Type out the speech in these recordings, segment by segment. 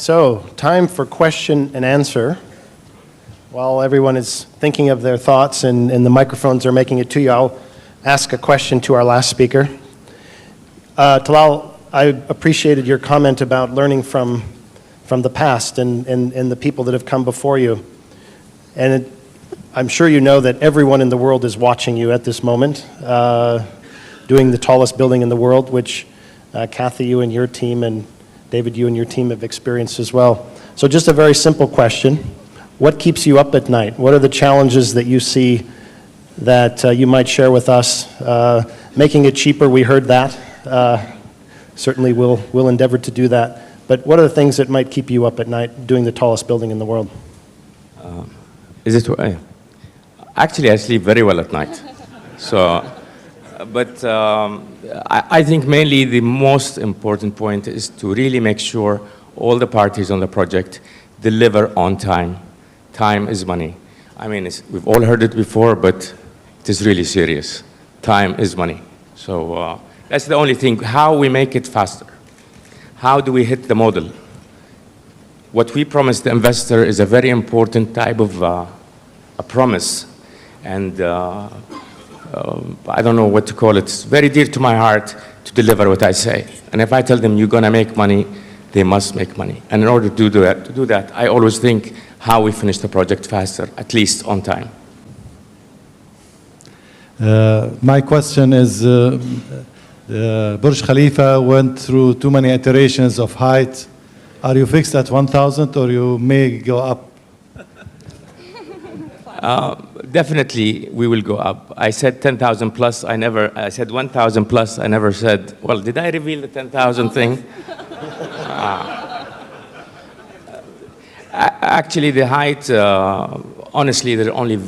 So, time for question and answer. While everyone is thinking of their thoughts and the microphones are making it to you, I'll ask a question to our last speaker. Talal, I appreciated your comment about learning from the past and the people that have come before you. And I'm sure you know that everyone in the world is watching you at this moment, doing the tallest building in the world, which Cathy, you and your team, and David, you and your team have experienced as well. So just a very simple question. What keeps you up at night? What are the challenges that you see that you might share with us? Making it cheaper, we heard that. Certainly we'll endeavor to do that. But what are the things that might keep you up at night doing the tallest building in the world? Actually, I sleep very well at night. So, but I think mainly the most important point is to really make sure all the parties on the project deliver on time. Time is money. I mean, we've all heard it before, but it is really serious. Time is money. So that's the only thing. How we make it faster. How do we hit the model? What we promise the investor is a very important type of a promise. And I don't know what to call it. It's very dear to my heart to deliver what I say. And if I tell them you're going to make money, they must make money. And in order to do that, I always think how we finish the project faster, at least on time. My question is, Burj Khalifa went through too many iterations of height. Are you fixed at 1,000 or you may go up? Definitely, we will go up. I said 10,000 plus. I said 1,000 plus. I never said, well, did I reveal the 10,000 thing? Actually, the height, honestly, there are only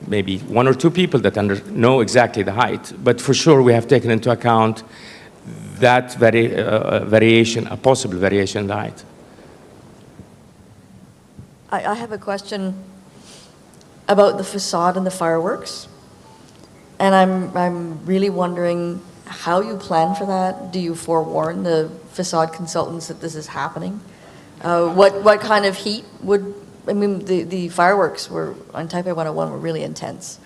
maybe one or two people that know exactly the height. But for sure, we have taken into account that variation, a possible variation in the height. I have a question about the facade and the fireworks. And I'm really wondering how you plan for that. Do you forewarn the facade consultants that this is happening? What kind of heat would, I mean, the fireworks were, on Taipei 101 were really intense.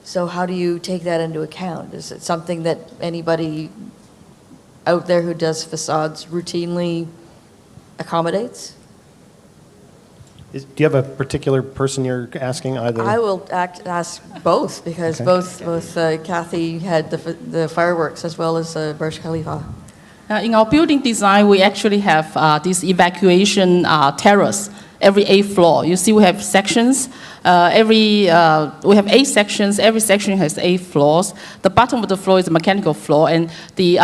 So how do you take that into account? Is it something that anybody out there who does facades routinely accommodates? Do you have a particular person you're asking either? I will ask both, because okay. both Cathy had the fireworks as well as Burj Khalifa. In our building design, we actually have this evacuation terrace every 8th floor. You see we have sections. We have 8 sections. Every section has 8 floors. The bottom of the floor is a mechanical floor, and the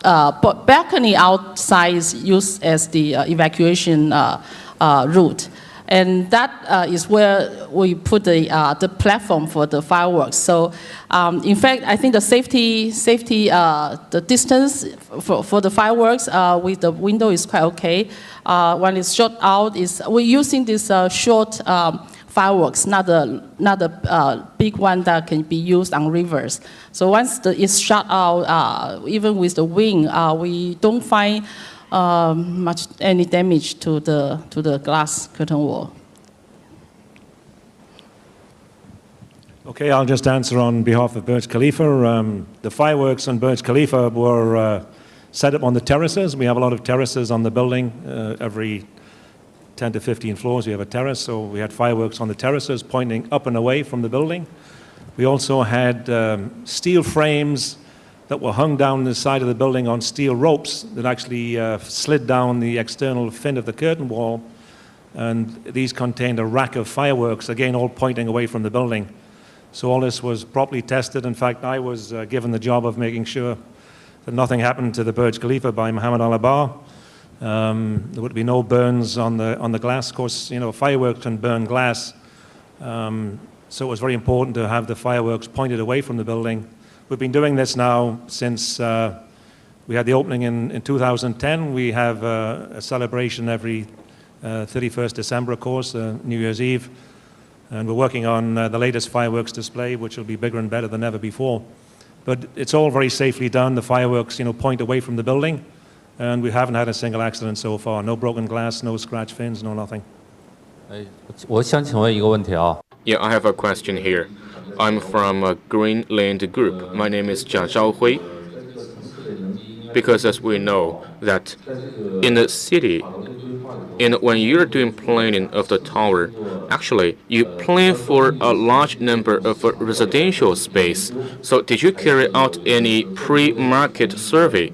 balcony outside is used as the evacuation route. And that is where we put the platform for the fireworks. So, in fact, I think the safety, the distance for the fireworks with the window is quite okay. When it's shot out, we're using this short fireworks, not the big one that can be used on rivers. So once it's shot out, even with the wind, we don't find any damage to the glass curtain wall. Okay, I'll just answer on behalf of Burj Khalifa. The fireworks on Burj Khalifa were set up on the terraces. We have a lot of terraces on the building. Every 10 to 15 floors we have a terrace, so we had fireworks on the terraces pointing up and away from the building. We also had steel frames that were hung down the side of the building on steel ropes that actually slid down the external fin of the curtain wall. And these contained a rack of fireworks, again, all pointing away from the building. So all this was properly tested. In fact, I was given the job of making sure that nothing happened to the Burj Khalifa by Mohammed Al-Abar. There would be no burns on the glass. Of course, you know, fireworks can burn glass. So it was very important to have the fireworks pointed away from the building. We've been doing this now since we had the opening in 2010. We have a celebration every 31st December, of course, New Year's Eve. And we're working on the latest fireworks display, which will be bigger and better than ever before. But it's all very safely done. The fireworks, you know, point away from the building. and we haven't had a single accident so far. No broken glass, no scratch fins, no nothing. 我想请问一个问题啊。Yeah, I have a question here. I'm from Greenland Group. My name is Jia Zhaohui. Because as we know that in the city, when you're doing planning of the tower, actually you plan for a large number of residential space. So did you carry out any pre-market survey?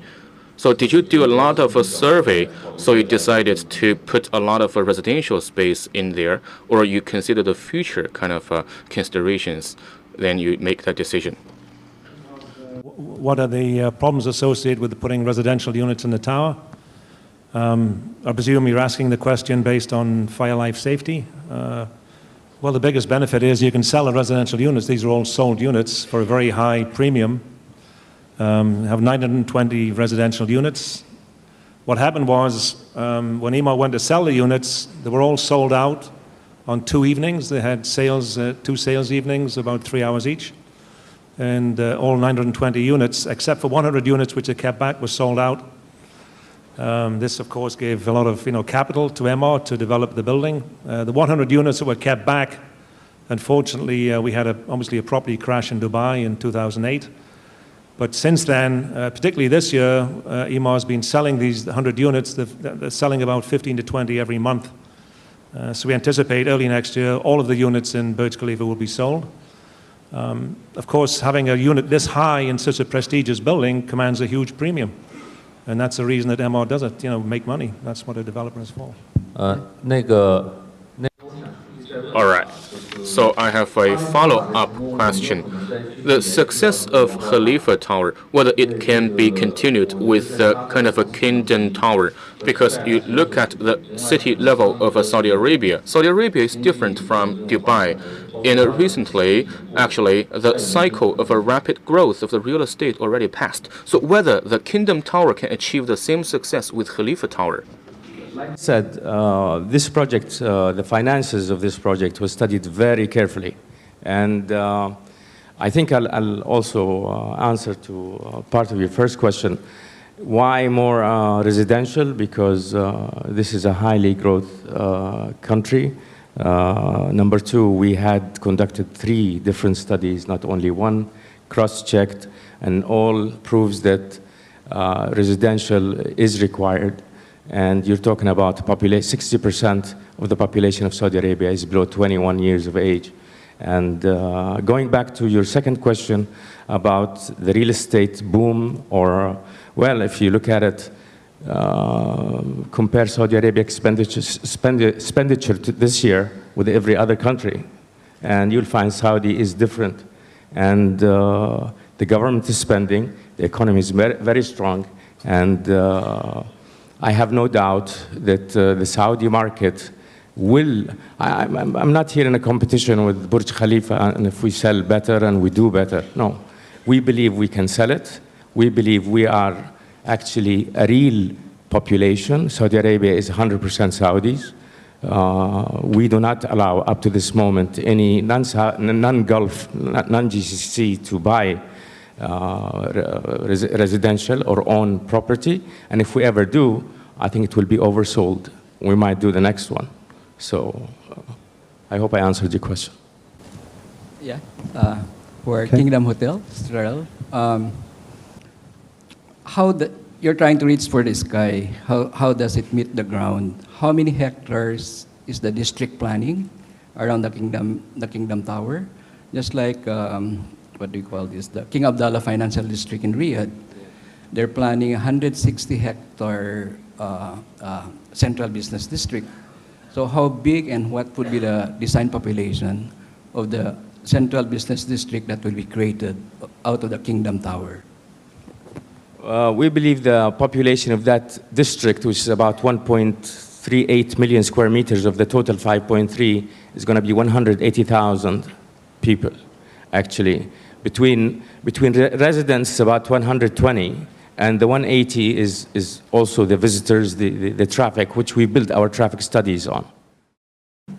So did you do a lot of a survey, so you decided to put a lot of residential space in there, or you consider the future kind of considerations, then you make that decision? What are the problems associated with putting residential units in the tower? I presume you're asking the question based on fire life safety. Well, the biggest benefit is you can sell the residential units. These are all sold units for a very high premium. Have 920 residential units. What happened was when EMA went to sell the units, they were all sold out on 2 evenings. They had sales, 2 sales evenings, about 3 hours each. And all 920 units, except for 100 units which they kept back, were sold out. This, of course, gave a lot of capital to EMA to develop the building. The 100 units that were kept back, unfortunately, we had obviously a property crash in Dubai in 2008. But since then, particularly this year, EMA has been selling these 100 units. They're selling about 15 to 20 every month. So we anticipate early next year, all of the units in Burj Khalifa will be sold. Of course, having a unit this high in such a prestigious building commands a huge premium. And that's the reason that MR does it, make money. That's what a developer is for. All right. So I have a follow-up question. The success of Khalifa Tower, whether it can be continued with kind of a Kingdom Tower, because you look at the city level of Saudi Arabia. Saudi Arabia is different from Dubai. And recently, actually, the cycle of a rapid growth of the real estate already passed. So whether the Kingdom Tower can achieve the same success with Khalifa Tower. Said this project, the finances of this project was studied very carefully, and I think I'll also answer to part of your first question. Why more residential? Because this is a highly growth country. Number two, we had conducted 3 different studies, not only one, cross-checked, and all proves that residential is required. And you're talking about 60% of the population of Saudi Arabia is below 21 years of age. And going back to your second question about the real estate boom, or, well, if you look at it, compare Saudi Arabia expenditure to this year with every other country, and you'll find Saudi is different. And the government is spending, the economy is very, very strong, and I have no doubt that the Saudi market will, I'm not here in a competition with Burj Khalifa, and if we sell better and we do better. No, we believe we can sell it. We believe we are actually a real population. Saudi Arabia is 100% Saudis. We do not allow, up to this moment, any non-Gulf, non-GCC to buy residential or own property, and if we ever do, I think it will be oversold. We might do the next one. So I hope I answered your question. Yeah, for Kingdom Hotel, Mr. Talal, you're trying to reach for the sky. How does it meet the ground? How many hectares is the district planning around the Kingdom Tower? Just like what do you call this? The King Abdullah Financial District in Riyadh. They're planning 160-hectare central business district. So how big and what would be the design population of the central business district that will be created out of the Kingdom Tower? We believe the population of that district, which is about 1.38 million square meters of the total 5.3, is going to be 180,000 people, actually. Between residents, about 120, and the 180 is also the visitors, the traffic, which we build our traffic studies on.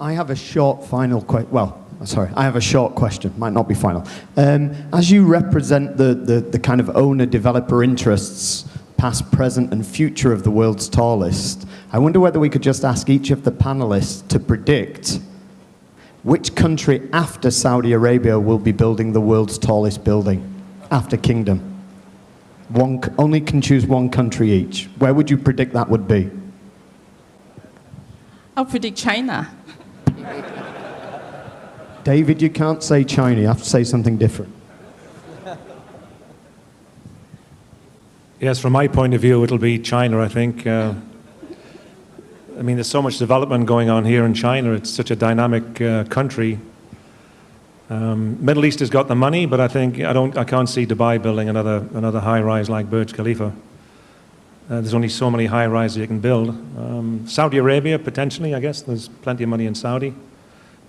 I have a short I have a short question, might not be final. As you represent the kind of owner-developer interests, past, present, and future of the world's tallest. I wonder whether we could just ask each of the panelists to predict which country after Saudi Arabia will be building the world's tallest building after Kingdom. Only can choose one country each. Where would you predict that would be? I'll predict China. David, you can't say China. You have to say something different. Yes, from my point of view, it'll be China, I think. I mean, there's so much development going on here in China. It's such a dynamic country. Middle East has got the money, but I can't see Dubai building another high-rise like Burj Khalifa. There's only so many high-rises you can build. Saudi Arabia, potentially, I guess. There's plenty of money in Saudi.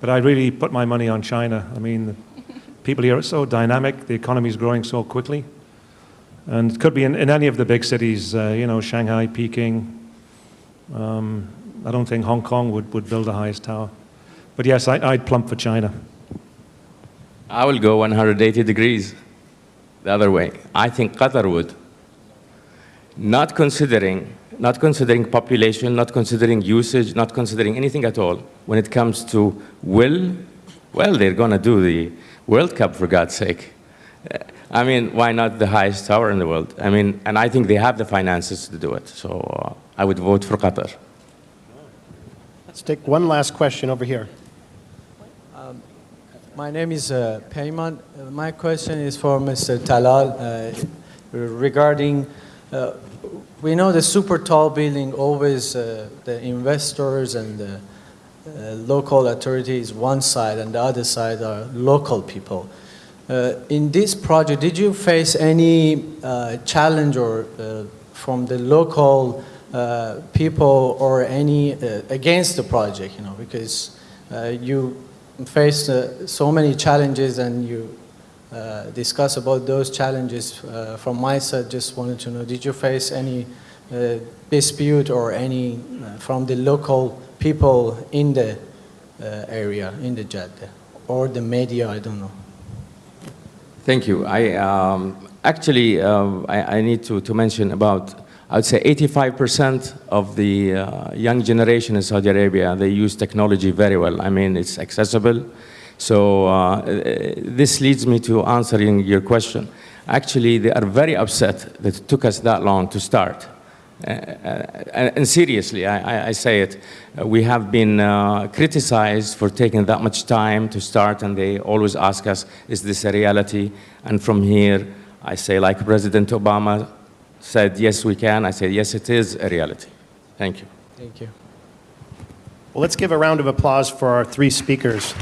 But I really put my money on China. I mean, the people here are so dynamic. The economy is growing so quickly. And it could be in any of the big cities, Shanghai, Peking. I don't think Hong Kong would build the highest tower. But yes, I'd plump for China. I will go 180 degrees the other way. I think Qatar would. Not considering population, not considering usage, not considering anything at all. When it comes to well, they're going to do the World Cup, for God's sake. I mean, why not the highest tower in the world? I mean, and I think they have the finances to do it. So I would vote for Qatar. Let's take one last question over here. My name is Peyman. My question is for Mr. Talal regarding, we know the super tall building always, the investors and the local authorities one side and the other side are local people. In this project, did you face any challenge or from the local people or any against the project, because you faced so many challenges and you discuss about those challenges. From my side, just wanted to know, did you face any dispute or any from the local people in the area, in the Jeddah, or the media, I don't know? Thank you. I need to mention about, I would say 85% of the young generation in Saudi Arabia, they use technology very well. I mean, it's accessible. So this leads me to answering your question. Actually, they are very upset that it took us that long to start. And seriously, I say it, we have been criticized for taking that much time to start, and they always ask us, is this a reality? And from here, I say, like President Obama said, yes, we can. I say, yes, it is a reality. Thank you. Thank you. Well, let's give a round of applause for our three speakers.